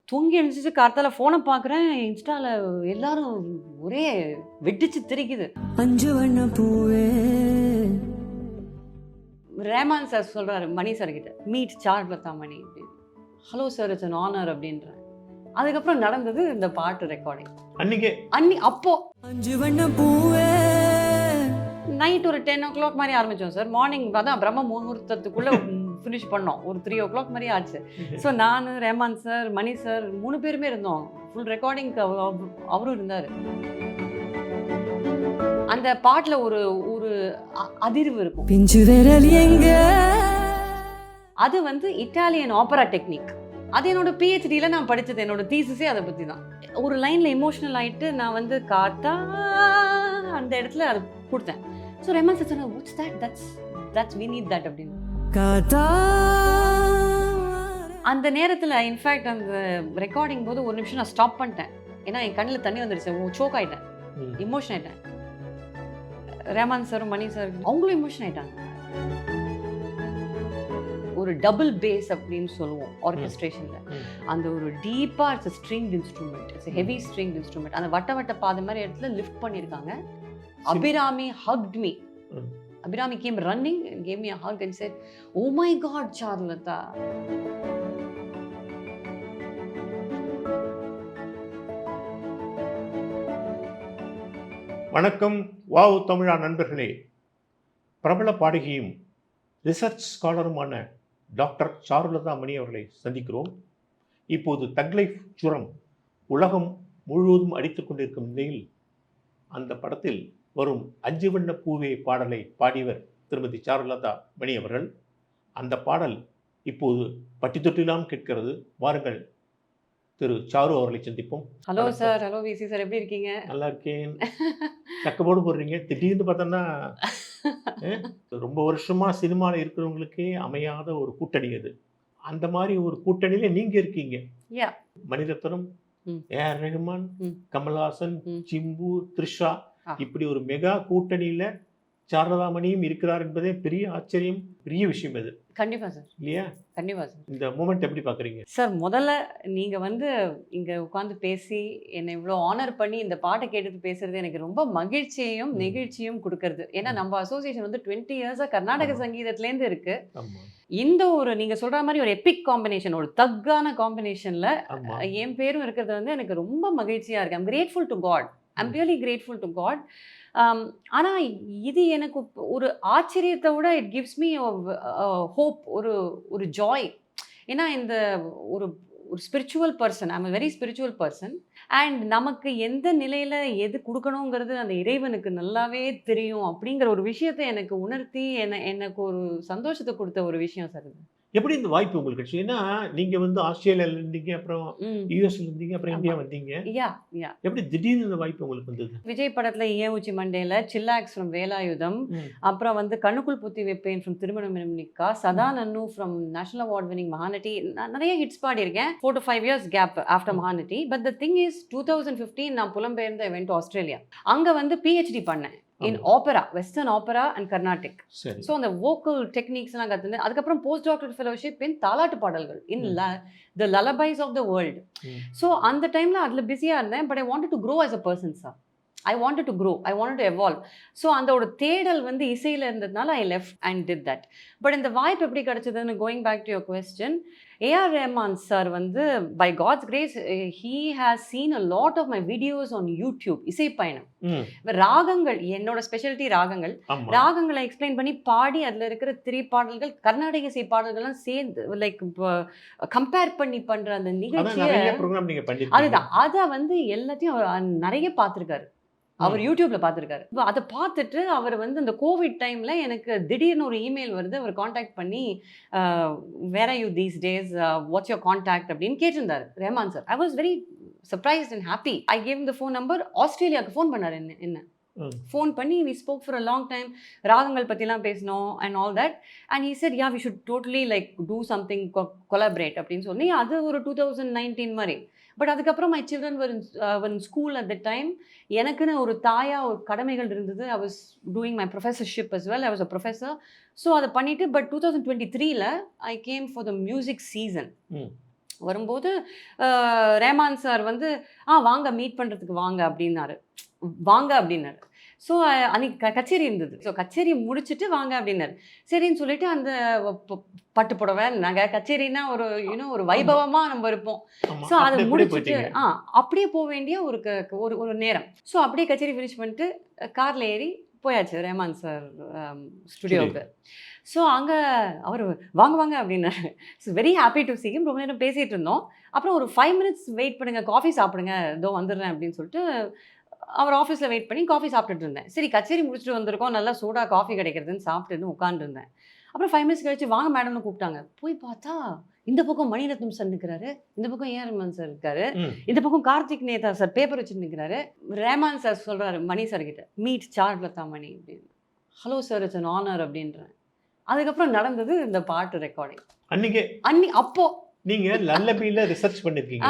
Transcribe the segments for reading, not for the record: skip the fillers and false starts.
தூங்கி எழுந்துச்சு கார்த்தால ஃபோனை பார்க்குறேன், இன்ஸ்டாவில் எல்லாரும் ஒரே வெடிச்சு திரிக்குது. 5 வண்ண பூவே. ரேமான் சார் சொல்கிறாரு மணி சார் கிட்ட, மீட் சாருலதா மணி அப்படின்னு. Hello sir, it's an honour அப்படின்றேன். அதுக்கப்புறம் நடந்தது இந்த பாட்டு ரெக்கார்டிங். அப்போ 5 வண்ண பூவே. நைட் ஒரு 10 o'clock மாதிரி ஆரம்பித்தோம் சார். மார்னிங் அதான் பிரம்ம முகூர்த்தத்துக்குள்ளே ஃபினிஷ் பண்ணோம். ஒரு 3 o'clock மாதிரி ஆச்சு. ஸோ நான், ரேமான் சார், மணி சார் 3 பேருமே இருந்தோம். ஃபுல் ரெக்கார்டிங்க்கு அவரும் இருந்தார். அந்த பாட்டில் ஒரு ஒரு அதிர்வு இருக்கும். பிஞ்சு விரல் எங்க. அது வந்து இட்டாலியன் ஆப்பரா டெக்னிக். அது என்னோட பிஹெச்டியில் நான் படித்தது. என்னோட தீசிஸே அதை பற்றி தான். ஒரு லைனில் எமோஷனல் ஆகிட்டு நான் வந்து காத்தா அந்த இடத்துல அது கொடுத்தேன். ஸோ ரேமான் சார் சொன்னார், what's that's we need that அப்படின்னு. காத்தா. அந்த நேரத்தில் இன்ஃபேக்ட் அந்த ரெக்கார்டிங் போது ஒரு நிமிஷம் நான் ஸ்டாப் பண்ணிட்டேன். ஏன்னா என் கண்ணில் தண்ணி வந்துடுச்சு. சோக் ஆகிட்டேன், இமோஷன் ஆகிட்டேன். ரேமான் சாரும் மணி சார் அவங்களும் இமோஷன் ஆகிட்டாங்க. ஒரு டபுள் பேஸ் அப்படின்னு சொல்லுவோம் ஆர்கெஸ்ட்ரேஷனில். அந்த ஒரு டீப்பாக it's stringed instrument, it's heavy stringed instrument. அந்த வட்ட பாதை மாதிரி இடத்துல லிஃப்ட் பண்ணியிருக்காங்க. Abhirami hugged me. Abhirami came running and gave me a hug and said, "Oh my God, Charulata." வணக்கம் வாவ் தமிழா நண்பர்களே. பிரபல பாடகியும் ரிசர்ச் ஸ்காலருமான டாக்டர் சாருலதா மணி அவர்களை சந்திக்கிறோம். இப்போது தக் லைஃப் ஜுரம் உலகம் முழுவதும் அடித்து கொண்டிருக்கும் நிலையில் அந்த படத்தில் வரும் 5 வண்ண பூவே பாடலை பாடியவர் திருமதி சாருலதா மணி அவர்கள். அந்த பாடல் இப்போது பட்டி தொட்டிலாம் கேட்கிறது. வாருங்கள், திரு சாரு அவர்களை சந்திப்போம். Hello sir. ஹலோ விசி சார், எப்படி இருக்கீங்க? நல்லா இருக்கேன். சக்கப்போடு போடுறீங்க. திடீர்னு பார்த்தோன்னா ரொம்ப வருஷமா சினிமாவில் இருக்கிறவங்களுக்கே அமையாத ஒரு கூட்டணி அது. அந்த மாதிரி ஒரு கூட்டணியில நீங்க இருக்கீங்க. மணிரத்னம், ஏஆர் ரஹ்மான், கமல்ஹாசன், சிம்பு, த்ரிஷா, இப்படி ஒரு மெகா கூட்டணியில சாருலதா மணியும் இருக்கிறார் என்பதே பெரிய ஆச்சரியம், பெரிய விஷயம் அது. கண்டிப்பா சார். இல்லையா? கண்டிப்பா சார். இந்த மூமெண்ட் எப்படி பாக்குறீங்க சார்? முதல்ல நீங்க வந்து இங்க உட்காந்து பேசி என்னை இவ்வளோ ஆனர் பண்ணி இந்த பாட்டை கேட்டுட்டு பேசுறது எனக்கு ரொம்ப மகிழ்ச்சியையும் நெகிழ்ச்சியும் கொடுக்கறது. ஏன்னா நம்ம அசோசியேஷன் வந்து 20 years கர்நாடக சங்கீதத்திலேருந்து இருக்கு. இந்த ஒரு நீங்க சொல்ற மாதிரி ஒரு எபிக் காம்பினேஷன், ஒரு தக்கான காம்பினேஷன்ல என் பேரும் இருக்கிறது வந்து எனக்கு ரொம்ப மகிழ்ச்சியா இருக்கு. I'm grateful to God. I'm really grateful to God. ஆனால் இது எனக்கு ஒரு ஆச்சரியத்தை விட இட் கிவ்ஸ் மீ ஹோப், ஒரு ஜாய். ஏன்னா இந்த ஒரு spiritual person, I'm a very spiritual person. And நமக்கு எந்த நிலையில் எது கொடுக்கணுங்கிறது அந்த இறைவனுக்கு நல்லாவே தெரியும் அப்படிங்கிற ஒரு விஷயத்தை எனக்கு உணர்த்தி எனக்கு ஒரு சந்தோஷத்தை கொடுத்த ஒரு விஷயம் சார் இது. எப்படி இந்த வாய்ப்பு உங்களுக்கு கிடைச்சு? ஏன்னா நீங்க வந்து ஆஸ்திரேலியால இருந்தீங்க, அப்புறம் யூஎஸ்ல இருந்தீங்க, அப்புறம் இந்தியா வந்தீங்க. எப்படி திடீர்னு இந்த வாய்ப்பு உங்களுக்கு வந்தது? விஜய் படத்துல ஏன் உச்சி மண்டேல, சில்லாக்ஸ் ஃப்ரம் வேலாயுதம், அப்புறம் வந்து கண்ணுக்குள் புத்தி வைப்பேன் from Thirumanam Nikkah, Sada Nannu from national award winning Mahanati. நிறைய ஹிட்ஸ் பாடியிருக்கேன். 4 to 5 years gap after Mahanati. But the thing is 2015 நான் புலம்பெயர்ந்து ஐ வென்ட் டு ஆஸ்திரேலியா. அங்க வந்து பிஹெச்டி பண்ணேன் in opera, western opera and carnatic. So அந்த vocal techniques எல்லாம் கத்துனே. அதுக்கப்புறம் போஸ்ட் டாக்டரல் ஃபெலோஷிப் இன் தாலாட்டு பாடல்கள், in the lullabies of the world. So அந்த டைம்ல அதுல பிஸியா இருந்தேன். But I wanted to grow as a person, sir. I wanted to grow, I wanted to evolve. So அந்த ஒரு தேடல் வந்து இசையில இருந்ததுனால I left and did that. But இந்த வாய்ப்பு எப்படி கிடைச்சதுன்னு, going back to your question, AR Rahman sir வந்து by God's grace he has seen a lot of my videos on YouTube. இசை பயணம், ராகங்கள், என்னோட ஸ்பெஷாலிட்டி ராகங்கள். ராகங்களை எக்ஸ்பிளைன் பண்ணி பாடி அதில் இருக்கிற திரைப்பாடல்கள், கர்நாடக இசை பாடல்கள்லாம் சேர்ந்து லைக் கம்பேர் பண்ணி பண்ற அந்த நிகழ்ச்சியை, அதுதான் அதை வந்து எல்லாத்தையும் அவர் நிறைய பார்த்துருக்காரு. அவர் யூடியூப்ல பார்த்துருக்காரு. அதை பார்த்துட்டு அவர் வந்து இந்த கோவிட் டைம்ல எனக்கு திடீர்னு ஒரு இமெயில் வருது. அவர் காண்டாக்ட் பண்ணி where are you these days, what's your contact அப்படின்னு கேட்டிருந்தாரு Rahman sir. I was very surprised and happy. I gave the phone number. ஆஸ்திரேலியாவுக்கு ஃபோன் பண்ணார் என்ன ஃபோன் பண்ணி. We spoke for a long time. ராகங்கள் பற்றிலாம் பேசினோம் and all that. And he said, yeah we should totally like do something, collaborate அப்படின்னு சொல்லி. அது ஒரு 2019 மாதிரி. பட் அதுக்கப்புறம் my children were in school at the time. எனக்குன்னு ஒரு தாயாக ஒரு கடமைகள் இருந்தது. I was doing my professorship as well. I was a professor. So அதை பண்ணிவிட்டு but 2023 I came for the music season. வரும்போது ரேமான் சார் வந்து வாங்க மீட் பண்ணுறதுக்கு வாங்க அப்படின்னாரு. வாங்க அப்படின்னாரு. ஸோ அன்னைக்கு கச்சேரி இருந்தது. ஸோ கச்சேரி முடிச்சுட்டு வாங்க அப்படின்னாரு. சரின்னு சொல்லிட்டு அந்த பட்டு புடவை நகை கச்சேரின்னா ஒரு ஒரு வைபவமாக நம்ம இருப்போம். ஸோ அதை முடிச்சுட்டு அப்படியே போக வேண்டிய ஒரு நேரம். ஸோ அப்படியே கச்சேரி ஃபினிஷ் பண்ணிட்டு காரில் ஏறி போயாச்சு ரேமான் சார் ஸ்டுடியோவுக்கு. ஸோ அங்கே அவர் வாங்க வாங்க அப்படின்னாரு. So very happy to see him. ரொம்ப நேரம் பேசிகிட்டு இருந்தோம். அப்புறம் ஒரு 5 minutes வெயிட் பண்ணுங்கள், காஃபி சாப்பிடுங்க, இதோ வந்துடுறேன் அப்படின்னு சொல்லிட்டு அவர் ஆஃபீஸில் வெயிட் பண்ணி காஃபி சாப்பிட்டுட்டு இருந்தேன். சரி கச்சேரி முடிச்சுட்டு வந்திருக்கோம், நல்லா சூடாக காஃபி கிடைக்கிறதுன்னு சாப்பிட்டுன்னு உட்காந்துருந்தேன். அப்புறம் 5 minutes கழிச்சு வாங்க மேடம்னு கூப்பிட்டாங்க. போய் பார்த்தா இந்த பக்கம் மணிரத்னம் சார் நிற்கிறாரு, இந்த பக்கம் ஏஆர் ரஹ்மான் சார் இருக்காரு, இந்த பக்கம் கார்த்திக் நேதா சார் பேப்பர் வச்சுட்டு நிற்கிறாரு. ரஹ்மான் சார் சொல்கிறாரு மணி சார் கிட்ட, மீட் சாருலதா மணி அப்படின்னு. Hello sir, it's an honour அப்படின்றேன். அதுக்கப்புறம் நடந்தது இந்த பாட்டு ரெக்கார்டிங். அப்போ நீங்க லல்லபில ரிசர்ச் பண்ணிருக்கீங்க.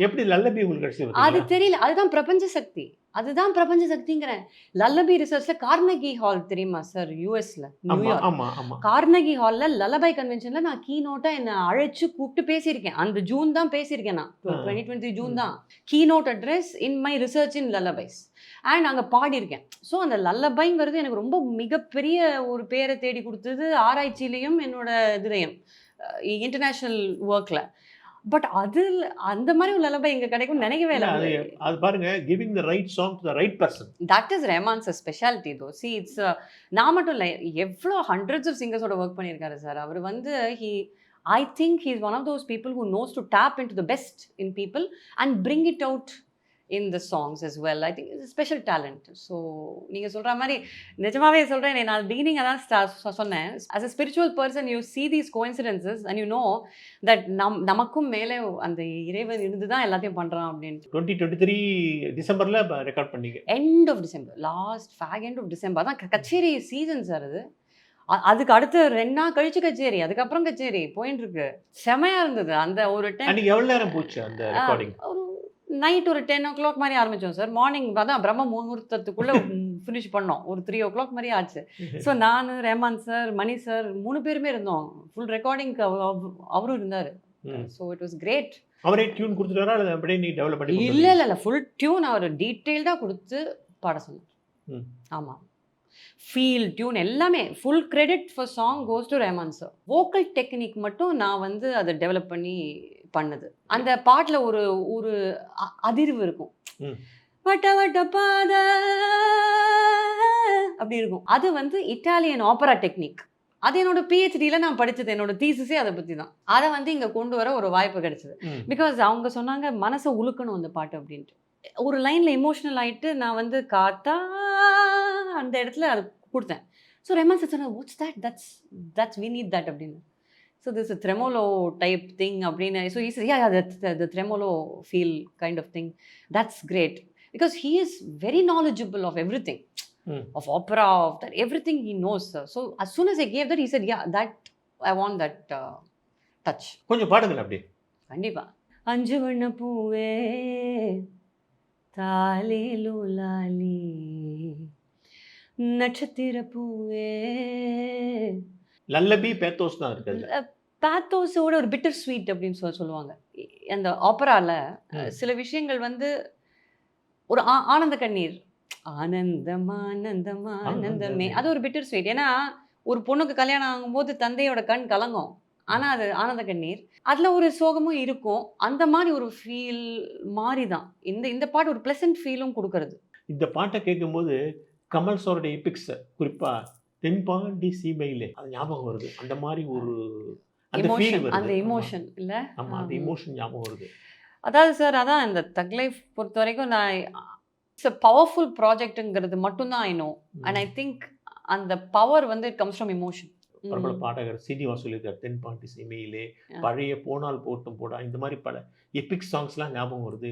எப்படி லல்லபி உங்களுக்கு கிடைச்சது? அது தெரியல. அதுதான் பிரபஞ்ச சக்தி. அதுதான் பிரபஞ்ச சக்திங்கிறேன். லல்லபி ரிசர்ச்ல கார்னகி ஹால் தெரியுமா சார்? யூஎஸ்ல நியூயார்க் கார்னகி ஹால்ல லல்லபை கன்வென்ஷன்ல நான் கீ நோட்டா என்ன அழைச்சு கூப்பிட்டு பேசியிருக்கேன். அந்த ஜூன் தான் பேசியிருக்கேன் நான். 2023 ஜூன் தான் keynote address in my research in lullabies. And அங்கே பாடியிருக்கேன். ஸோ அந்த லல்லபைங்கிறது எனக்கு ரொம்ப மிகப்பெரிய ஒரு பேரை தேடி கொடுத்தது ஆராய்ச்சியிலையும் என்னோட இதுலையும் இன்டர்நேஷ்னல் ஒர்க்கில். பட் அதில் அந்த மாதிரி ஒரு லல்லபை இங்கே கிடைக்கும் நினைக்கவே இல்லை. அது பாருங்க, giving the right song to the right person. That is Rahman's speciality though. See it's நான் மட்டும் இல்லை, எவ்வளோ ஹண்ட்ரட்ஸ் ஆஃப் சிங்கர்ஸோட ஒர்க் பண்ணியிருக்காரு சார். அவர் வந்து I think he is one of those people who knows to tap into the best in people and bring it out in the songs as well. I think it's a special talent. So நீங்க சொல்ற மாதிரி நிஜமாவே சொல்றேன், நான் beginning அதான் சொன்னேன். As a spiritual person you see these coincidences and you know that நமக்கும் மேலே அந்த இறைவன் இருந்து தான் எல்லாத்தையும் பண்றான் அப்படின்னு. 2023 டிசம்பர்ல ரெக்கார்ட் பண்ணீங்க. end of December, last fag end of December தான் கச்சேரி சீசன் சார். அதுக்கு அடுத்து 2 நாள் கழிச்சு கச்சேரி, அதுக்கப்புறம் கச்சேரி போயிட்டு இருக்கு. செமையா இருந்தது. அந்த ஒரு டைம் எவ்வளவு நேரம் போச்சு அந்த ரெக்கார்டிங்? நைட் ஒரு 10 o'clock மாதிரி ஆரம்பித்தோம் சார். மார்னிங் தான் பிரம்ம முகூர்த்தத்துக்குள்ளே ஃபினிஷ் பண்ணோம். ஒரு 3 o'clock மாதிரி ஆச்சு. ஸோ நான், ரஹ்மான் சார், மணி சார் 3 பேருமே இருந்தோம். ஃபுல் ரெக்கார்டிங்க்கு அவரும் இருந்தார். So it was great. அவரே டியூன் கொடுத்துட்டாரா இல்லை அப்படியே நீ டெவலப் பண்ணி? இல்லை ஃபுல் டியூன் அவர் டீட்டெயில்டாக கொடுத்து பாட சொன்னார். ஆமாம், ஃபீல் டியூன் எல்லாமே full credit for song goes to Rahman sir. Vocal technique மட்டும் நான் வந்து அதை டெவலப் பண்ணி பண்ணது. அந்த பாட்டில் ஒரு ஒரு அதிர்வு இருக்கும். வட்ட வட்ட பாத அப்படி இருக்கும். அது வந்து இட்டாலியன் ஆப்பரா டெக்னிக். அது என்னோட பிஹெச்டியில் நான் படித்தது, என்னோட தீசிஸே அதை பற்றி தான். அதை வந்து இங்கே கொண்டு வர ஒரு வாய்ப்பு கிடைச்சிது. பிகாஸ் அவங்க சொன்னாங்க மனசை உழுக்கணும் அந்த பாட்டு அப்படின்ட்டு. ஒரு லைனில் எமோஷ்னல் ஆகிட்டு நான் வந்து காத்தா அந்த இடத்துல அது கொடுத்தேன். ஸோ ரஹ்மான் சார் சொன்னார், what's that, that's we need that அப்படின்னு. So this is a tremolo type thing அப்படினு. So he said, yeah, the tremolo feel kind of thing. That's great because he is very knowledgeable of everything, of opera, of that everything he knows. So as soon as I gave that, he said, yeah, that I want that touch. கொஞ்சம் பாடுங்க அப்படியே. கண்டிப்பா. அஞ்சு வண்ண பூவே தாலேலோ லாலி நட்சத்திர பூவே. லல்லபி பேத்தோஸ் தான் இருக்குது. பேத்தோஸோட ஒரு பிட்டர் ஸ்வீட் அப்படின்னு சொல்லுவாங்க. அந்த ஆப்பராவில் சில விஷயங்கள் வந்து ஒரு ஆனந்த கண்ணீர், ஆனந்தமே, அது ஒரு பிட்டர் ஸ்வீட். ஏன்னா ஒரு பொண்ணுக்கு கல்யாணம் ஆகும்போது தந்தையோட கண் கலங்கும், ஆனால் அது ஆனந்த கண்ணீர். அதில் ஒரு சோகமும் இருக்கும். அந்த மாதிரி ஒரு ஃபீல் மாதிரி தான் இந்த பாட்டு ஒரு ப்ளசன்ட் ஃபீலும் கொடுக்கறது. இந்த பாட்டை கேட்கும்போது கமல் சாரோட எபிக்ஸ், குறிப்பாக தென்பாண்டி சீமையிலே அது ஞாபகம் வருது. அந்த மாதிரி ஒரு அந்த எமோஷன் இல்லை? ஆமாம், அந்த எமோஷன் ஞாபகம் வருது. அதாவது சார், அதான் இந்த தக் லைஃப் பொறுத்த வரைக்கும் நான் இட்ஸ் அ பவர்ஃபுல் ப்ராஜெக்ட்டுங்கிறது மட்டும்தான் I know. And I think அந்த பவர் வந்து இட் கம்ஸ் ஃப்ரம் எமோஷன். பிரபல பாடகர் சீனிவாஸ் சொல்லியிருக்கார், தென்பாண்டி சீமையிலே, பழைய போனால் போட்டும் போடா, இந்த மாதிரி பல எபிக் சாங்ஸ்லாம் ஞாபகம் வருது.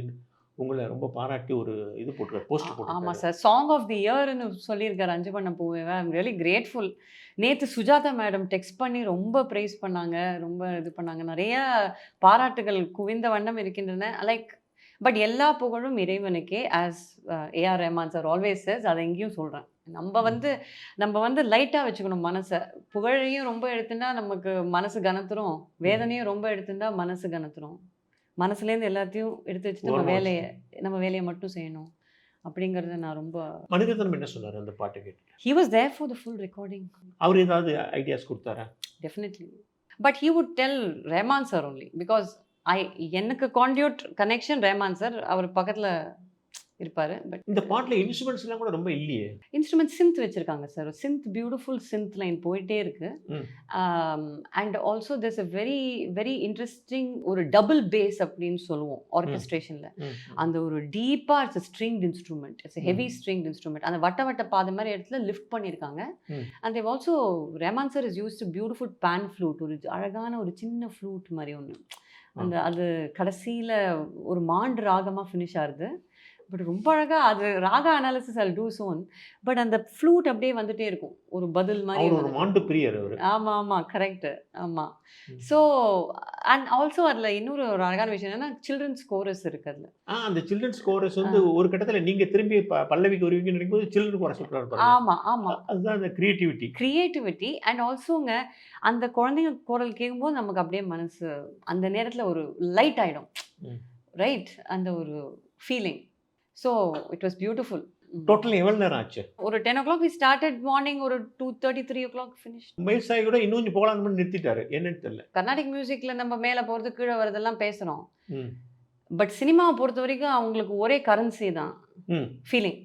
உங்களை ரொம்ப பாராட்டி ஒரு இது போட்டுருக்காரு, போஸ்ட் போட்டு. ஆமாம் சார், சாங் ஆஃப் தி இயர்னு சொல்லியிருக்காரு அஞ்சு பண்ண பூவே. I am really grateful. நேற்று சுஜாதா மேடம் டெக்ஸ்ட் பண்ணி ரொம்ப ப்ரைஸ் பண்ணாங்க, ரொம்ப இது பண்ணாங்க. நிறைய பாராட்டுகள் குவிந்த வண்ணம் இருக்கின்றன. லைக் பட் எல்லா புகழும் இறைவனுக்கே, as AR Rahman sir always says. அதை எங்கேயும் சொல்கிறேன். நம்ம வந்து லைட்டாக வச்சுக்கணும் மனசை. புகழையும் ரொம்ப எடுத்துட்டா நமக்கு மனசு கனத்துரும், வேதனையும் ரொம்ப எடுத்துட்டா மனசு கனத்துரும். மனசுலேருந்து எல்லாத்தையும் எடுத்து வச்சுட்டு ஓரமா நம்ம வேலையை மட்டும் செய்யணும் அப்படிங்கிறத நான் ரொம்ப மணிரத்னம் என்ன சொன்னார் அந்த பாட்டை கேட்டு? he was there for the full recording. அவர் ஏதாவது ஐடியாஸ் கொடுத்தாரா? Definitely. But he would tell Rahman sir only because எனக்கு conduit connection Rahman sir அவர் பக்கத்தில் இருப்பார். பட் இந்த பாட்டில் இன்ஸ்ட்ருமெண்ட்ஸ்லாம் கூட ரொம்ப இல்லையே. இன்ஸ்ட்ருமெண்ட் சிந்த் வச்சுருக்காங்க sir. Synth beautiful synth line போயிட்டே இருக்கு. And also this a very very interesting ஒரு டபுள் பேஸ் அப்படின்னு சொல்லுவோம் ஆர்கெஸ்ட்ரேஷனில். அந்த ஒரு டீப்பாக it's stringed instrument, it's heavy stringed instrument. அந்த வட்ட பாத மாதிரி இடத்துல லிஃப்ட் பண்ணியிருக்காங்க. And they've also Rahman sir is used beautiful pan flute, ஒரு அழகான ஒரு சின்ன ஃப்ளூட் மாதிரி ஒன்று. அது கடைசியில் ஒரு மாண்டு ராகமாக ஃபினிஷ் ஆகுது. பட் ரொம்ப அழகாக அது raga analysis I'll do soon. But அந்த ஃப்ளூட் அப்படியே வந்துட்டே இருக்கும், ஒரு பதில் மாதிரி. ஒரு மாண்டு பிரியர் அவர். ஆமாம் கரெக்டு. ஆமாம். ஸோ அண்ட் ஆல்சோ அதில் இன்னொரு ஒரு அழகான விஷயம் என்னன்னா சில்ட்ரன்ஸ் கோரஸ் இருக்குது அதில். அந்த சில்ட்ரன்ஸ் கோரஸ் வந்து ஒரு கட்டத்தில் நீங்கள் திரும்பி பல்லவிக்கு வருவீங்கன்னு நினைக்கும்போது சில்ட்ரன் கோரஸ் சொல்கிறாரு. ஆமாம் அதுதான் அந்த கிரியேட்டிவிட்டி. அண்ட் ஆல்சோங்க அந்த குழந்தைங்க குரல் கேட்கும்போது நமக்கு அப்படியே மனசு அந்த நேரத்தில் ஒரு லைட் ஆகிடும், ரைட்? அந்த ஒரு feeling. So it was beautiful. Total எவ்வளோ நேரம் ஆச்சு? ஒரு 10 o'clock we started morning, ஒரு 2:30 3 o'clock finish. மைசாய் கூட இன்னும் கொஞ்சம் போகலான்னு நிறுத்திட்டாரு, என்னன்னு தெரியல. கர்நாடிக் மியூசிக்கில் நம்ம மேலே போகிறது கீழே வரதெல்லாம் பேசுகிறோம். பட் சினிமாவை பொறுத்த வரைக்கும் அவங்களுக்கு ஒரே கரன்சி தான், ஃபீலிங்.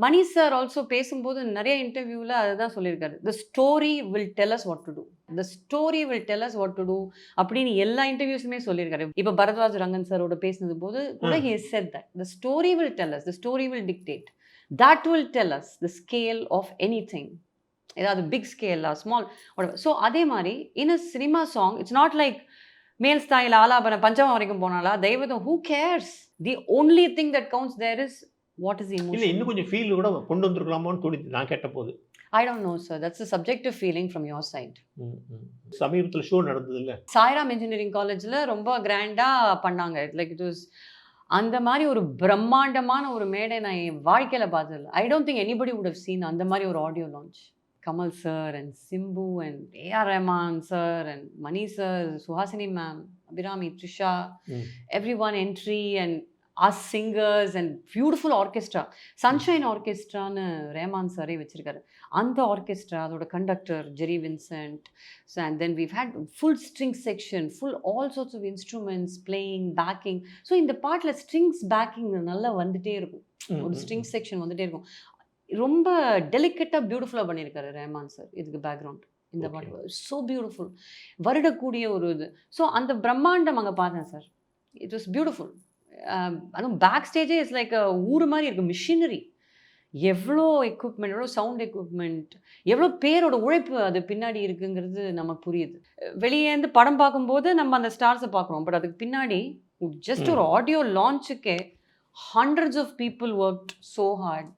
மணி சார் ஆல்சோ பேசும்போது நிறைய இன்டர்வியூவில் அதுதான் சொல்லியிருக்காரு, the story will tell us what to do, the story will tell us what to do அப்படின்னு எல்லா இன்டர்வியூஸுமே சொல்லியிருக்காரு. இப்போ பரத்வாஜ் ரங்கன் சாரோட பேசினது போது கூட he said that the story will tell us, the story will dictate, that will tell us the scale of anything, ஏதாவது big ஸ்கேலா ஸ்மால். ஸோ அதே மாதிரி in a cinema song it's not like மேல் ஸ்டைல் ஆலாபன பஞ்சமம் வரைக்கும் போனாலா தெய்வதம், who cares? The only thing that counts there is what is emotion. இல்லை இன்னும் கொஞ்சம் ஃபீல் கூட கொண்டு வந்துருக்கலாமான்னு தோணுது நான் கேட்ட போது. I don't know sir, that's a subjective feeling from your side. சமீபத்தில் ஷோ நடந்தது இல்லை, சாய்ராம் இன்ஜினியரிங் காலேஜில் ரொம்ப கிராண்டாக பண்ணாங்க. லைக் இட் வாஸ் அந்த மாதிரி ஒரு பிரம்மாண்டமான ஒரு மேடை நான் என் வாழ்க்கையில் பார்த்ததில்ல. I don't think anybody would have seen அந்த மாதிரி ஒரு audio launch. Kamal sir and Simbu and AR Rahman sir and Mani sir, Suhasini ma'am, Abhirami, Trisha, everyone entry and us singers and beautiful orchestra. Sunshine Orchestraன்னு ரஹ்மான் சாரே வச்சிருக்காரு. அந்த ஆர்கெஸ்ட்ரா, அதோட conductor Jerry Vincent. So and then we've had full string section, full all sorts of instruments playing, backing. So இந்த பாட்டில் strings packing நல்லா வந்துட்டே இருக்கும், ஒரு ஸ்ட்ரிங் செக்ஷன் வந்துட்டே இருக்கும். ரொம்ப டெலிகேட்டாக பியூட்டிஃபுல்லாக பண்ணியிருக்காரு ரஹ்மான் சார். இதுக்கு பேக்ரவுண்ட் இந்த பாட்டு ஸோ பியூட்டிஃபுல், வருடக்கூடிய ஒரு இது. ஸோ அந்த பிரம்மாண்டம் அங்கே பார்த்தேன் சார், இட் வாஸ் பியூட்டிஃபுல். அதுவும் பேக் ஸ்டேஜே இட்ஸ் லைக் ஊர் மாதிரி இருக்குது, மிஷினரி, எவ்வளோ எக்யூப்மெண்ட், எவ்வளோ சவுண்ட் எக்யூப்மெண்ட், எவ்வளோ பேரோட உழைப்பு அது பின்னாடி இருக்குங்கிறது நமக்கு புரியுது. வெளியேந்து படம் பார்க்கும்போது நம்ம அந்த ஸ்டார்ஸை பார்க்குறோம், பட் அதுக்கு பின்னாடி ஜஸ்ட் ஒரு ஆடியோ லான்ச்சுக்கே hundreds of people worked so hard.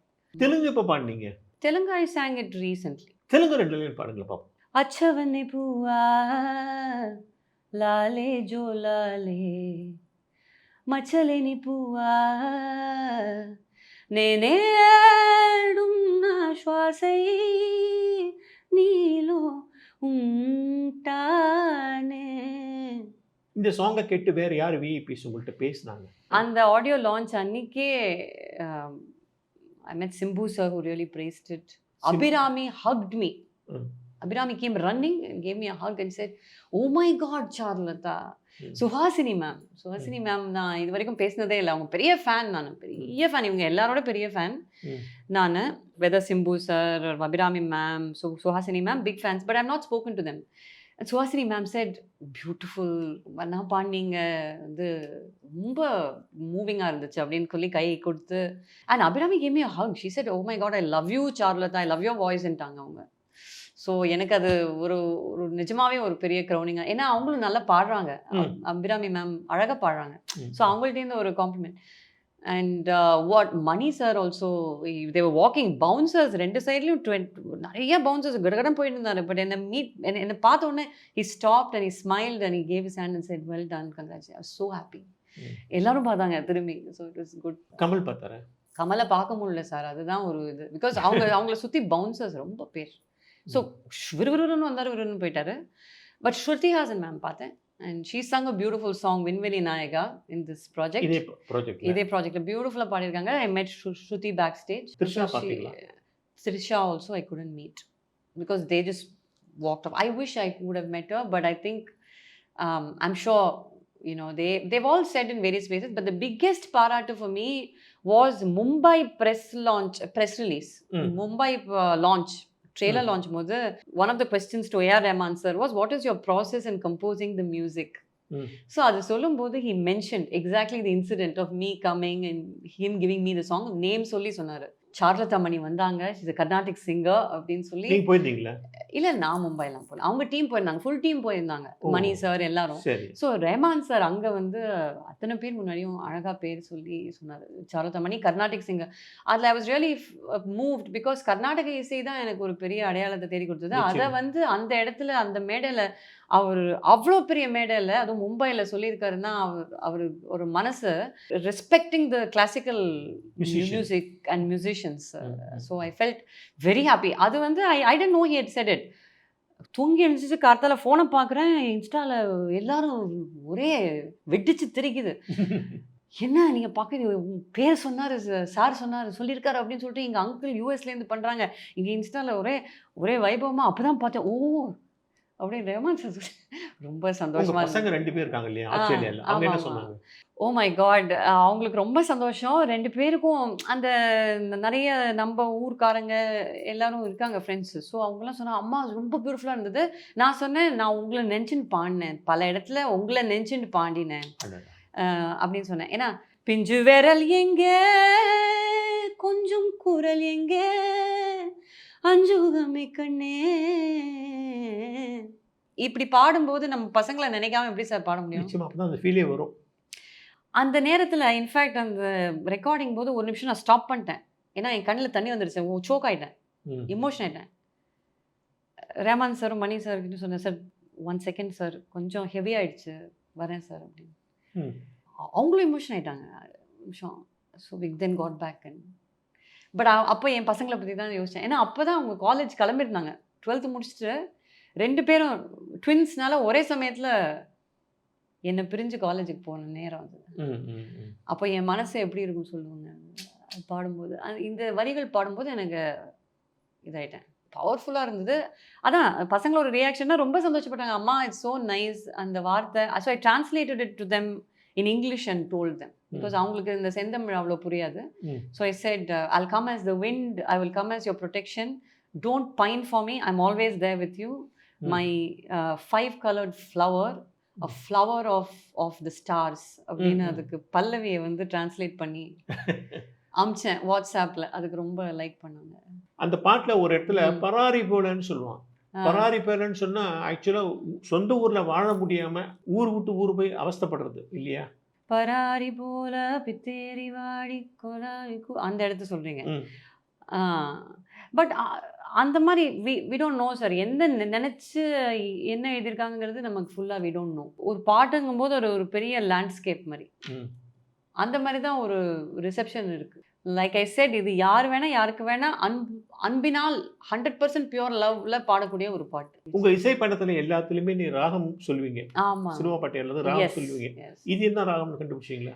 Telugu எப்போ பாடினீங்க? Telugu I sang it recently. Telugu 2 line பாடுங்களா பாப்போம். அச்சவன்னி பூவா லாலே ஜோ லாலே మచ్చలేని పువ్వా నేనేడున్న శ్వాసై నీలో ఉంటానే. இந்த சாங்கை கேட்டு வேற யார் விஐபிஸ் உங்கள்கிட்ட பேசினாங்க? அந்த ஆடியோ லான்ச் அன்னைக்கே I met Simbu sir who really praised it. Abhirami hugged me. Abhirami came running and gave me a hug and said, "Oh my God, Charulata." Suhasini ma'am நான் இது வரைக்கும் பேசினதே இல்லை, அவங்க பெரிய ஃபேன், நான் பெரிய ஃபேன், இவங்க எல்லாரோட பெரிய ஃபேன் நான். Whether Simbu sir, Abhirami ma'am, Suhasini ma'am, big fans, but I'm not spoken to them. Suhasini ma'am said beautiful, நான் பாடினீங்க வந்து ரொம்ப மூவிங்காக இருந்துச்சு அப்படின்னு சொல்லி கை கொடுத்து. And Abhirami came me a hug. She said, "Oh my God, I love you Charulata, I love your voiceன்ட்டாங்க அவங்க. ஸோ எனக்கு அது ஒரு ஒரு நிஜமாவே ஒரு பெரிய க்ரௌனிங்காக, ஏன்னா அவங்களும் நல்லா பாடுறாங்க, அபிராமி மேம் அழகாக பாடுறாங்க. ஸோ அவங்கள்ட்டேருந்து ஒரு compliment. And what Mani sir also, they were walking bouncers 2 சைட்லையும் நிறைய பவுன்சர்ஸ் கடகடம் போயிட்டு இருந்தாரு. பட் என்னை பார்த்த உடனே he stopped and he smiled and he gave his hand and said, "Well done, congrats." I was so happy. எல்லாரும் பார்த்தாங்க திரும்பி. So it was good. Kamal பார்த்தாரா? கமலை பார்க்க முடியல சார், அதுதான் ஒரு இது. பிகாஸ் அவங்கள சுற்றி பவுன்சர்ஸ் ரொம்ப பேர். ஸோ விறுவிறுன்னு வந்தார், விறுவிறுன்னு போயிட்டாரு. பட் ஸ்ருதி ஹாசன் மேம் பார்த்தேன், and she sung a beautiful song Vinveli Nayaga in this project. இதே ப்ராஜெக்ட் இதே ப்ராஜெக்ட்ல பியூட்டிஃபுல்லா பாடியிருக்காங்க. I met Shruti backstage. Trisha She- பார்த்தீங்களா? Trisha also I couldn't meet because they just walked off. I wish I would have met her, but I think I'm sure they've all said in various places. But the biggest paratu for me was Mumbai press release. Mumbai launch. Trailer launch போது one of the questions to A.R. Rahman sir was, what is your process in composing the music? So அது சொல்லும்போது he mentioned exactly the incident of me coming and him giving me the song. Name சொல்லி சொன்னாரு, சாருலதா மணி வந்தாங்க, she's a Carnatic singer அப்படின்னு சொல்லி. நீங்க போயிருந்தீங்களா? இல்ல, நான் மும்பைலாம் போல, அவங்க டீம் போயிருந்தாங்க, ஃபுல் டீம் போயிருந்தாங்க, மணி சார் எல்லாரும். சரி. ஸோ ரஹ்மான் சார் அங்கே வந்து அத்தனை பேர் முன்னாடியும் அழகா பேர் சொல்லி சொன்னார், சாருலதா மணி கர்நாடிக் சிங்கர். அதில் I was really moved because Karnataka இசை தான் எனக்கு ஒரு பெரிய அடையாளத்தை தேடி கொடுத்தது. அதை வந்து அந்த இடத்துல அந்த மேடையில் அவர் அவ்வளோ பெரிய மேடையில், அதுவும் மும்பையில் சொல்லியிருக்காருன்னா அவர் ஒரு மனசு respecting the classical music and musicians. So I felt very happy. அது வந்து I don't know he had set it. தூங்கி எழுந்துச்சு கார்த்தால ஃபோனை பார்க்குறேன், இன்ஸ்டாவில் எல்லாரும் ஒரே வெடிச்சு தெரிக்குது. என்ன நீங்கள் பார்க்குறது, பேர் சொன்னார் சார் சொன்னார் சொல்லியிருக்காரு அப்படின்னு சொல்லிட்டு எங்கள் அங்கிள் யூஎஸ்லேருந்து பண்ணுறாங்க, இங்கே இன்ஸ்டாவில் ஒரே வைபவமாக. அப்போ தான் பார்த்தேன், ஓ அப்படின்னு ரஹ்மான் சார் ரொம்ப சந்தோஷமா. பசங்க 2 பேர் இருக்காங்க இல்லையா ஆஸ்திரேலியால, அவங்க என்ன சொன்னாங்க? ஓ மை காட், அவங்களுக்கு ரொம்ப சந்தோஷம். 2 பேருக்கும் அந்த நிறைய நம்ம ஊர்க்காரங்க எல்லாரும் இருக்காங்க ஃப்ரெண்ட்ஸு. ஸோ அவங்களாம் சொன்னாங்க, அம்மா ரொம்ப பியூட்டிஃபுல்லாக இருந்தது. நான் சொன்னேன், நான் உங்களை நினச்சின்னு பாடினேன், பல இடத்துல உங்களை நினச்சின்னு பாடினேன் அப்படின்னு சொன்னேன். ஏன்னா பிஞ்சு விரல் எங்க கொஞ்சம் குரல் எங்க அஞ்சுகமே கண்ணே, இப்படி பாடும்போது நம்ம பசங்களை நினைக்காம எப்படி சார் பாட முடியும்? நிச்சயமா அப்பதான் அந்த ஃபீலே வரும். அந்த நேரத்தில் இன்ஃபேக்ட் அந்த ரெக்கார்டிங் போது ஒரு நிமிஷம் நான் ஸ்டாப் பண்ணிட்டேன். ஏன்னா என் கண்ணில் தண்ணி வந்துடுச்சு, சோக் ஆகிட்டேன், எமோஷன் ஆகிட்டேன். ரஹ்மான் சாரும் மணி சார்கிட்ட சொன்னேன், சார் 1 செகண்ட் சார், கொஞ்சம் ஹெவி ஆகிடுச்சு, வரேன் சார் அப்படின்னு. அவங்களும் எமோஷன் ஆகிட்டாங்க நிமிஷம். So we then got back and but அப்போ என் பசங்களை பற்றி தான் யோசித்தேன். ஏன்னா அப்போ தான் அவங்க காலேஜ் கிளம்பியிருந்தாங்க, 12th முடிச்சுட்டு 2 பேரும் ட்வின்ஸ்னால ஒரே சமயத்தில் என்னை பிரிஞ்சு காலேஜுக்கு போன நேரம் அது. அப்போ என் மனசு எப்படி இருக்கும் சொல்லுவாங்க பாடும்போது. இந்த வரிகள் பாடும்போது எனக்கு இதாயிட்டேன், பவர்ஃபுல்லாக இருந்தது. அதான் பசங்களோட ரியாக்ஷன்னா ரொம்ப சந்தோஷப்பட்டாங்க. அம்மா இட்ஸ் ஸோ நைஸ் அந்த வார்த்தை. So I translated it to them in English and told them because அவங்களுக்கு இந்த செந்தமிழ் அவ்வளோ புரியாது. So I said, I'll come as the wind, I will come as your protection, don't pine for me, I'm always there with you, my 5-colored flower, a flower of the stars அப்படின்னு அதுக்கு பல்லவியை வந்து translate பண்ணி அமிச்சேன் வாட்ஸ்அப்பில். அதுக்கு ரொம்ப like பண்ணாங்க. அந்த பாட்டில் ஒரு இடத்துல பராரி போலன்னு சொல்லுவான். பராரி பேரன்னு சொன்னா ஆக்சுவலா சொந்த ஊர்ல வாழ முடியாம ஊர் விட்டு ஊர் போய் அவஸ்தைப்படுறது இல்லையா? பராரி போல பித்தேரி வாடி கொலாரிக்கு அந்த இடத்த சொல்றீங்க. பட் அந்த மாதிரி வி டோன்ட் நோ சார், எந்த நினைச்சு என்ன எழுதியிருக்காங்கிறது நமக்கு ஃபுல்லா வி டோன்ட் நோ. ஒரு பாட்டுங்கும் போது ஒரு பெரிய லேண்ட்ஸ்கேப் மாதிரி, அந்த மாதிரி தான் ஒரு ரிசெப்ஷன் இருக்கு. லைக் ஐ செட், இது யார் வேணா யாருக்கு வேணா அன்பினால் 100% பியூர் லவ்ல பாடக்கூடிய ஒரு பாட்டு. உங்க இசை பயணத்துல எல்லாத்துலயுமே நீ ராகம் சொல்வீங்க. ஆமா, சினிமா பாட்டு எல்லாரும் ராகம் சொல்வீங்க. இது என்ன ராகம்னு கண்டுபிடிச்சீங்களா?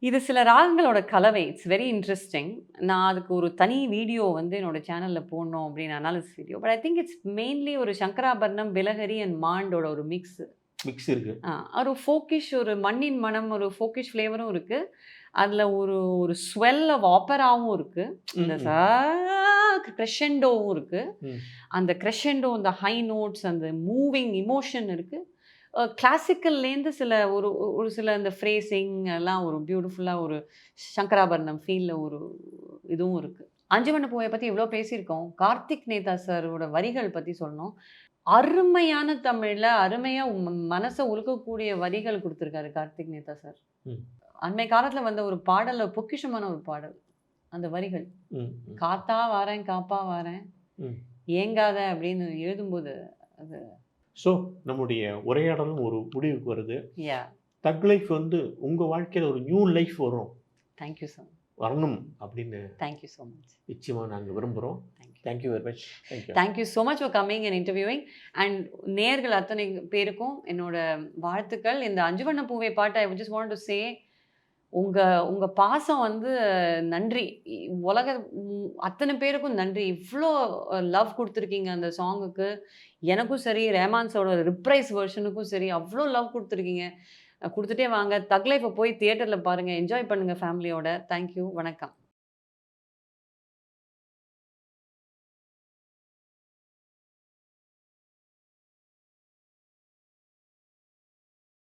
இது சில ராகங்களோட கலவை. It's very interesting. நான் அதுக்கு ஒரு தனி வீடியோ வந்து என்னோட சேனலில் போடணும் அப்படின்னு analysis video. But I think it's mainly ஒரு சங்கராபரணம், பிலஹரி அண்ட் மாண்டோட ஒரு மிக்ஸ் இருக்கு. ஒரு ஃபோக்கிஷ், ஒரு மண்ணின் மனம், ஒரு ஃபோக்கிஷ் ஃப்ளேவரும் இருக்கு. அதில் ஒரு ஸ்வெல் ஆஃப் ஆப்பராவும் இருக்கு, இந்த க்ரெஷெண்டோவும் இருக்கு. அந்த க்ரெஷெண்டோ, அந்த ஹை நோட்ஸ், அந்த மூவிங் இமோஷன் இருக்கு. கிளாசிக்கல்லேருந்து ஒரு சில இந்த ஃப்ரேசிங் எல்லாம் ஒரு பியூட்டிஃபுல்லாக ஒரு சங்கராபரணம் ஃபீலில் ஒரு இதுவும் இருக்குது. அஞ்சுவண்ண பூவை பற்றி இவ்வளோ பேசியிருக்கோம். கார்த்திக் நேதா சாரோட வரிகள் பற்றி சொல்லணும். அருமையான தமிழில் அருமையாக மனசை உழுக்கக்கூடிய வரிகள் கொடுத்துருக்காரு கார்த்திக் நேதா சார். அண்மை காலத்தில் வந்த ஒரு பாடல், பொக்கிஷமான ஒரு பாடல். அந்த வரிகள், காத்தா வாரேன் காப்பா வாரேன் ஏங்காத அப்படின்னு எழுதும்போது அது. ஸோ நம்முடைய உரையாடலும் ஒரு முடிவுக்கு வருது. தக் லைஃப் வந்து உங்கள் வாழ்க்கையில் ஒரு நியூ லைஃப் வரும். Thank you sir. வரணும் அப்படின்னு தேங்க்யூ ஸோ மச். நிச்சயமாக நாங்கள் விரும்புகிறோம். Thank you very much. Thank you. Thank you so much for coming and interviewing. And நேர்கள் அத்தனை பேருக்கும் என்னோட வாழ்த்துக்கள். இந்த அஞ்சு வண்ண பூவே பாட்டு I just want to say, உங்க பாசம் வந்து நன்றி. உலக அத்தனை பேருக்கும் நன்றி. இவ்வளோ லவ் கொடுத்துருக்கீங்க அந்த சாங்குக்கு. எனக்கும் சரி, ரேமான்ஸோட ரிப்ரைஸ் வெர்ஷனுக்கும் சரி, அவ்வளோ லவ் கொடுத்துருக்கீங்க. கொடுத்துட்டே வாங்க. தக் லைஃப்பை போய் தியேட்டரில் பாருங்கள், என்ஜாய் பண்ணுங்கள் ஃபேமிலியோட. தேங்க்யூ. வணக்கம்.